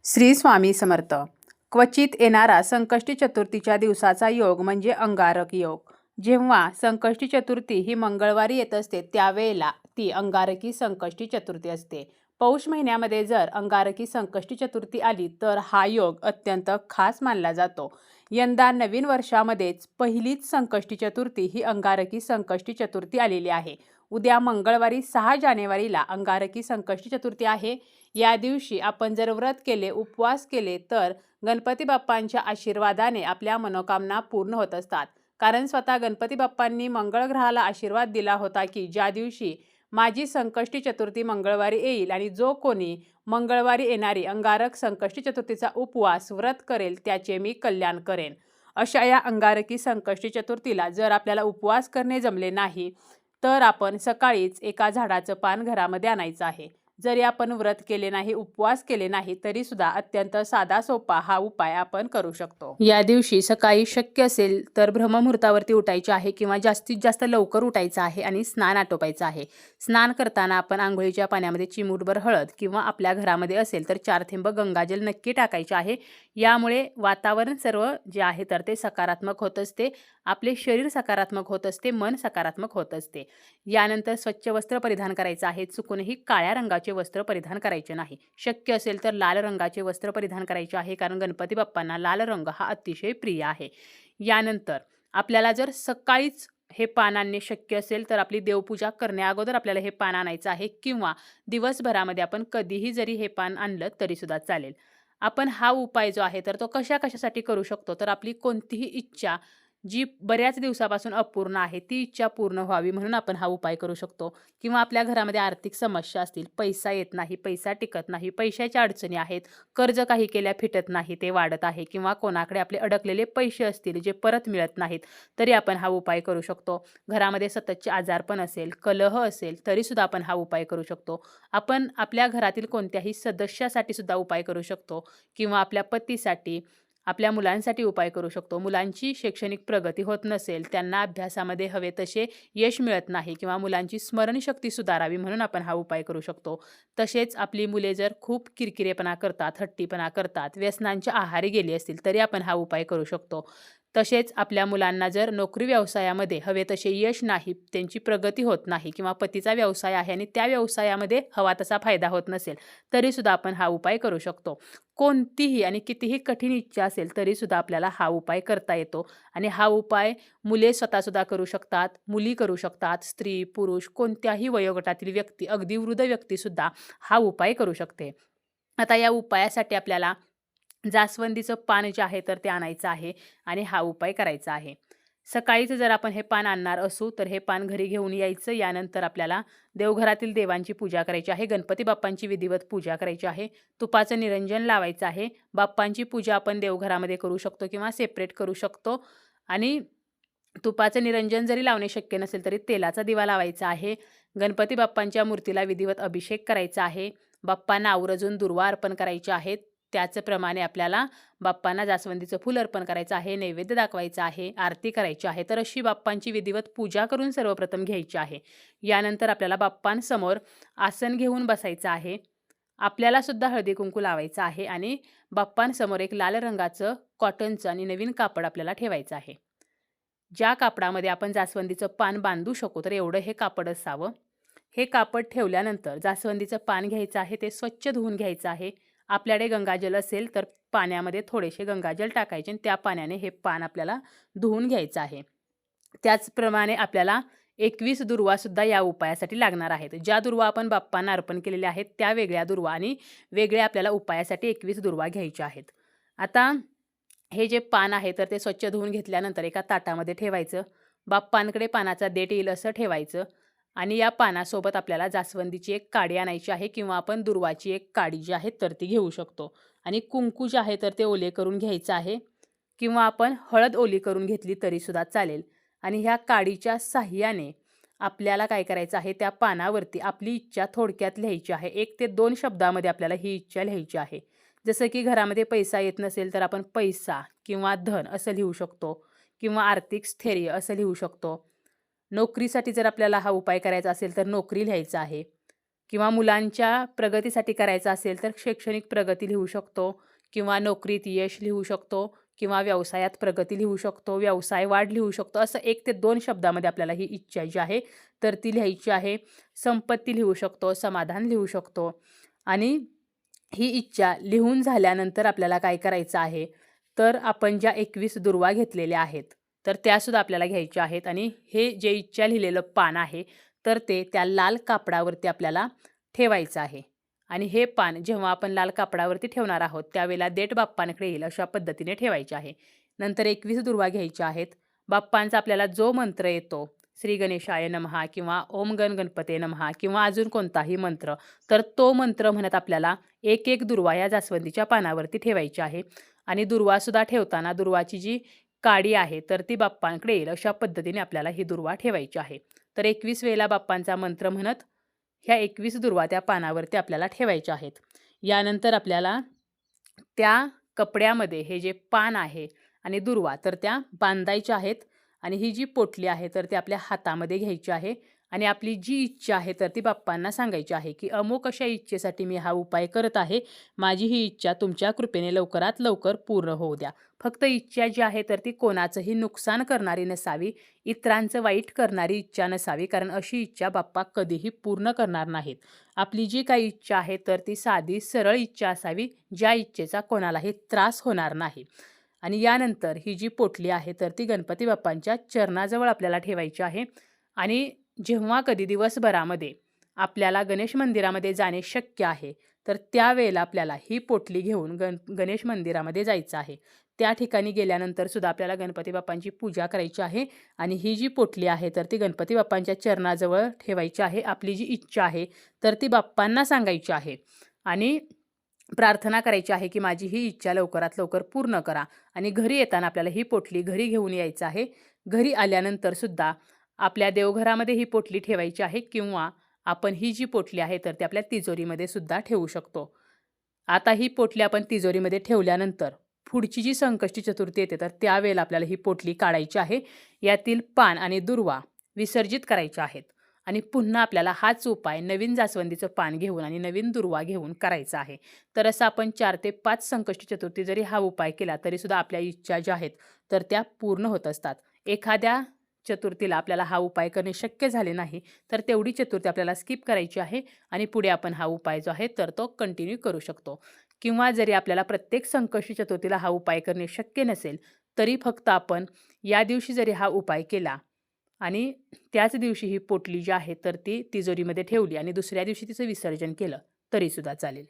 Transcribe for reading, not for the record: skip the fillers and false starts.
श्री स्वामी समर्थ. क्वचित येणारा संकष्टी चतुर्थीच्या दिवसाचा योग म्हणजे अंगारक योग. जेव्हा संकष्टी चतुर्थी ही मंगळवारी येत असते त्यावेळेला ती अंगारकी संकष्टी चतुर्थी असते. पौष महिन्यामध्ये जर अंगारकी संकष्टी चतुर्थी आली तर हा योग अत्यंत खास मानला जातो. यंदा नवीन वर्षामध्येच पहिलीच संकष्टी चतुर्थी ही अंगारकी संकष्टी चतुर्थी आलेली आहे. उद्या मंगळवारी 6 जानेवारीला अंगारकी संकष्टी चतुर्थी आहे. या दिवशी आपण जर व्रत केले, उपवास केले तर गणपती बाप्पांच्या आशीर्वादाने आपल्या मनोकामना पूर्ण होत असतात. कारण स्वतः गणपती बाप्पांनी मंगळ ग्रहाला आशीर्वाद दिला होता की ज्या दिवशी माझी संकष्टी चतुर्थी मंगळवारी येईल आणि जो कोणी मंगळवारी येणारी अंगारक संकष्टी चतुर्थीचा उपवास व्रत करेल त्याचे मी कल्याण करेन. अशा या अंगारकी संकष्टी चतुर्थीला जर आपल्याला उपवास करणे जमले नाही तर आपण सकाळीच एका झाडाचं पान घरामध्ये आणायचं आहे. जरी आपण व्रत केले नाही, उपवास केले नाही तरी सुद्धा अत्यंत साधा सोपा हा उपाय आपण करू शकतो. या दिवशी सकाळी शक्य असेल तर ब्रह्ममुहूर्तावरती उठायचे आहे किंवा जास्तीत जास्त लवकर उठायचं आहे आणि स्नान आटोपायचं आहे. स्नान करताना आपण आंघोळीच्या पाण्यामध्ये चिमूटभर हळद किंवा आपल्या घरामध्ये असेल तर 4 थेंब गंगाजल नक्की टाकायचे आहे. यामुळे वातावरण सर्व जे आहे तर ते सकारात्मक होत असते, आपले शरीर सकारात्मक होत असते, मन सकारात्मक होत असते. यानंतर स्वच्छ वस्त्र परिधान करायचं आहे. चुकूनही काळ्या रंगाचे वस्त्र परिधान करायचे नाही. शक्य असेल तर लाल रंगाचे वस्त्र परिधान करायचे आहे, कारण गणपती बाप्पांना लाल रंग हा अतिशय प्रिय आहे. यानंतर आपल्याला जर सकाळीच हे पान आणणे शक्य असेल तर आपली देवपूजा करण्या अगोदर आपल्याला हे पान आणायचं आहे किंवा दिवसभरामध्ये आपण कधीही जरी हे पान आणलं तरी सुद्धा चालेल. आपण हा उपाय जो आहे तर तो कशासाठी करू शकतो, तर आपली कोणतीही इच्छा जी बऱ्याच दिवसापासून अपूर्ण आहे ती इच्छा पूर्ण व्हावी म्हणून आपण हा उपाय करू शकतो. किंवा आपल्या घरामध्ये आर्थिक समस्या असतील, पैसा येत नाही, पैसा टिकत नाही, पैशाच्या अडचणी आहेत, कर्ज काही केल्या फिटत नाही, ते वाढत आहे, किंवा कोणाकडे आपले अडकलेले पैसे असतील जे परत मिळत नाहीत तरी आपण हा उपाय करू शकतो. घरामध्ये सततचे आजारपण असेल, कलह असेल तरी सुद्धा आपण हा उपाय करू शकतो. आपण आपल्या घरातील कोणत्याही सदस्यासाठी सुद्धा उपाय करू शकतो किंवा आपल्या पतीसाठी, आपल्या मुलांसाठी उपाय करू शकतो. मुलांची शैक्षणिक प्रगती होत नसेल, त्यांना अभ्यासामध्ये हवे तसे यश मिळत नाही किंवा मुलांची स्मरणशक्ती सुधारावी म्हणून आपण हा उपाय करू शकतो. तसेच आपली मुले जर खूप किरकिरेपणा करतात, हट्टीपणा करतात, व्यसनांच्या आहारी गेली असतील तरी आपण हा उपाय करू शकतो. तसेच आपल्या मुलांना जर नोकरी व्यवसायामध्ये हवे तसे यश नाही, त्यांची प्रगती होत नाही किंवा पतीचा व्यवसाय आहे आणि त्या व्यवसायामध्ये हवा तसा फायदा होत नसेल तरी सुद्धा आपण हा उपाय करू शकतो. कोणतीही आणि कितीही कठीण इच्छा असेल तरी सुद्धा आपल्याला हा उपाय करता येतो आणि हा उपाय मुले स्वतःसुद्धा करू शकतात, मुली करू शकतात, स्त्री, पुरुष कोणत्याही वयोगटातील व्यक्ती, अगदी वृद्ध व्यक्तीसुद्धा हा उपाय करू शकते. आता या उपायासाठी आपल्याला जास्वंदीचं पान जे आहे तर ते आणायचं आहे आणि हा उपाय करायचा आहे. सकाळीच जर आपण हे पान आणणार असू तर हे पान घरी घेऊन यायचं. यानंतर आपल्याला देवघरातील देवांची पूजा करायची आहे, गणपती बाप्पांची विधिवत पूजा करायची आहे, तुपाचं निरंजन लावायचं आहे. बाप्पांची पूजा आपण देवघरामध्ये करू शकतो किंवा सेपरेट करू शकतो आणि तुपाचं निरंजन जरी लावणे शक्य नसेल तरी तेलाचा दिवा लावायचा आहे. गणपती बाप्पांच्या मूर्तीला विधिवत अभिषेक करायचा आहे. बाप्पांना आवर्जून दुर्वा अर्पण करायचे आहेत. त्याचप्रमाणे आपल्याला बाप्पांना जास्वंदीचं फूल अर्पण करायचं आहे, नैवेद्य दाखवायचा आहे, आरती करायची आहे. तर अशी बाप्पांची विधिवत पूजा करून सर्वप्रथम घ्यायची आहे. यानंतर आपल्याला बाप्पांसमोर आसन घेऊन बसायचं आहे. आपल्याला सुद्धा हळदी कुंकू लावायचं आहे आणि बाप्पांसमोर एक लाल रंगाचं कॉटनचं आणि नवीन कापड आपल्याला ठेवायचं आहे. ज्या कापडामध्ये आपण जास्वंदीचं पान बांधू शकू तर एवढं हे कापड असावं. हे कापड ठेवल्यानंतर जास्वंदीचं पान घ्यायचं आहे, ते स्वच्छ धुवून घ्यायचं आहे. आपल्याकडे गंगाजल असेल तर पाण्यामध्ये थोडेसे गंगाजल टाकायचे आणि त्या पाण्याने हे पान आपल्याला धुवून घ्यायचं आहे. त्याचप्रमाणे आपल्याला 21 दुर्वासुद्धा या उपायासाठी लागणार आहेत. ज्या दुर्वा आपण बाप्पांना अर्पण केलेल्या आहेत त्या वेगळ्या दुर्वा आणि वेगळ्या आपल्याला उपायासाठी 21 दुर्वा घ्यायच्या आहेत. आता हे जे पान आहे तर ते स्वच्छ धुवून घेतल्यानंतर एका ताटामध्ये ठेवायचं. बाप्पांकडे पानाचा देठ येईल असं ठेवायचं आणि या पानासोबत आपल्याला जास्वंदीची एक काडी आणायची आहे किंवा आपण दुर्वाची एक काडी जी आहे तर ती घेऊ शकतो आणि कुंकू जे आहे तर ते ओले करून घ्यायचं आहे किंवा आपण हळद ओली करून घेतली तरीसुद्धा चालेल. आणि ह्या काडीच्या साह्याने आपल्याला काय करायचं आहे, त्या पानावरती आपली इच्छा थोडक्यात लिहायची आहे. 1 ते 2 शब्दामध्ये आपल्याला ही इच्छा लिहायची आहे. जसं की घरामध्ये पैसा येत नसेल तर आपण पैसा किंवा धन असं लिहू शकतो किंवा आर्थिक स्थैर्य असं लिहू शकतो. नोकरीसाठी जर आपल्याला हा उपाय करायचा असेल तर नोकरी लिहायचा आहे. किंवा मुलांच्या प्रगतीसाठी करायचं असेल तर शैक्षणिक प्रगती लिहू शकतो किंवा नोकरीत यश लिहू शकतो किंवा व्यवसायात प्रगती लिहू शकतो, व्यवसाय वाढ लिहू शकतो. असं 1 ते 2 शब्दामध्ये आपल्याला ही इच्छा जी आहे तर ती लिहायची आहे. संपत्ती लिहू शकतो, समाधान लिहू शकतो आणि ही इच्छा लिहून झाल्यानंतर आपल्याला काय करायचं आहे, तर आपण ज्या 21 दुर्वा घेतलेल्या आहेत, तर त्यासुद्धा आपल्याला घ्यायच्या आहेत आणि हे जे इच्छा लिहिलेलं पान आहे, तर ते त्या लाल कापडावरती आपल्याला ठेवायचं आहे. आणि हे पान जेव्हा आपण लाल कापडावरती ठेवणार आहोत, त्यावेळेला देठ बाप्पांकडे येईल अशा पद्धतीने ठेवायचे आहे. नंतर 21 दुर्वा घ्यायच्या आहेत. बाप्पांचा आपल्याला जो मंत्र येतो, श्री गणेशाय नमः किंवा ओम गण गणपते नमः किंवा अजून कोणताही मंत्र, तर तो मंत्र म्हणत आपल्याला एक दुर्वा या जास्वंदीच्या पानावरती ठेवायची आहे. आणि दुर्वासुद्धा ठेवताना दुर्वाची जी काडी आहे तर ती बाप्पांकडे येईल अशा पद्धतीने आपल्याला ही दुर्वा ठेवायची आहे. तर 21 वेळेला बाप्पांचा मंत्र म्हणत ह्या 21 दुर्वा त्या पानावरती आपल्याला ठेवायच्या आहेत. यानंतर आपल्याला त्या कपड्यामध्ये हे जे पान आहे आणि दुर्वा तर त्या बांधायच्या आहेत आणि ही जी पोटली आहे तर ती आपल्या हातामध्ये घ्यायची आहे आणि आपली जी इच्छा आहे तर ती बाप्पांना सांगायची आहे की अमुक अशा इच्छेसाठी मी हा उपाय करत आहे. माझी ही इच्छा तुमच्या कृपेने लवकरात लवकर पूर्ण होऊ द्या. फक्त इच्छा जी आहे तर ती कोणाचंही नुकसान करणारी नसावी, इतरांचं वाईट करणारी इच्छा नसावी, कारण अशी इच्छा बाप्पा कधीही पूर्ण करणार नाहीत. आपली जी काही इच्छा आहे तर ती साधी सरळ इच्छा असावी, ज्या इच्छेचा कोणालाही त्रास होणार नाही. आणि यानंतर ही जी पोटली आहे तर ती गणपती बाप्पांच्या चरणाजवळ आपल्याला ठेवायची आहे. आणि जेव्हा कधी दिवसभरामध्ये आपल्याला गणेश मंदिरामध्ये जाणे शक्य आहे, तर त्यावेळेला आपल्याला ही पोटली घेऊन गणेश मंदिरामध्ये जायचं आहे. त्या ठिकाणी गेल्यानंतर सुद्धा आपल्याला गणपती बाप्पांची पूजा करायची आहे आणि ही जी पोटली आहे तर ती गणपती बाप्पांच्या चरणाजवळ ठेवायची आहे. आपली जी इच्छा आहे तर ती बाप्पांना सांगायची आहे आणि प्रार्थना करायची आहे की माझी ही इच्छा लवकरात लवकर पूर्ण करा. आणि घरी येताना आपल्याला ही पोटली घरी घेऊन यायचं आहे. घरी आल्यानंतर सुद्धा आपल्या देवघरामध्ये ही पोटली ठेवायची आहे किंवा आपण ही जी पोटली आहे तर ती आपल्या तिजोरीमध्ये सुद्धा ठेवू शकतो. आता ही पोटली आपण तिजोरीमध्ये ठेवल्यानंतर पुढची जी संकष्टी चतुर्थी येते तर त्यावेळेला आपल्याला ही पोटली काढायची आहे. यातील पान आणि दुर्वा विसर्जित करायच्या आहेत आणि पुन्हा आपल्याला हाच उपाय नवीन जास्वंदीचं पान घेऊन आणि नवीन दुर्वा घेऊन करायचा आहे. तर असं आपण 4 ते 5 संकष्टी चतुर्थी जरी हा उपाय केला तरीसुद्धा आपल्या इच्छा ज्या आहेत तर त्या पूर्ण होत असतात. एखाद्या चतुर्थीला आपल्याला हा उपाय करणे शक्य झाले नाही तर तेवढी चतुर्थी आपल्याला स्किप करायची आहे आणि पुढे आपण हा उपाय जो आहे तर तो कंटिन्यू करू शकतो. किंवा जरी आपल्याला प्रत्येक संकष्टी चतुर्थीला हा उपाय करणे शक्य नसेल तरी फक्त आपण या दिवशी जरी हा उपाय केला आणि त्याच दिवशी ही पोटली जी आहे तर ती तिजोरीमध्ये ठेवली आणि दुसऱ्या दिवशी तिचं विसर्जन केलं तरीसुद्धा चालेल.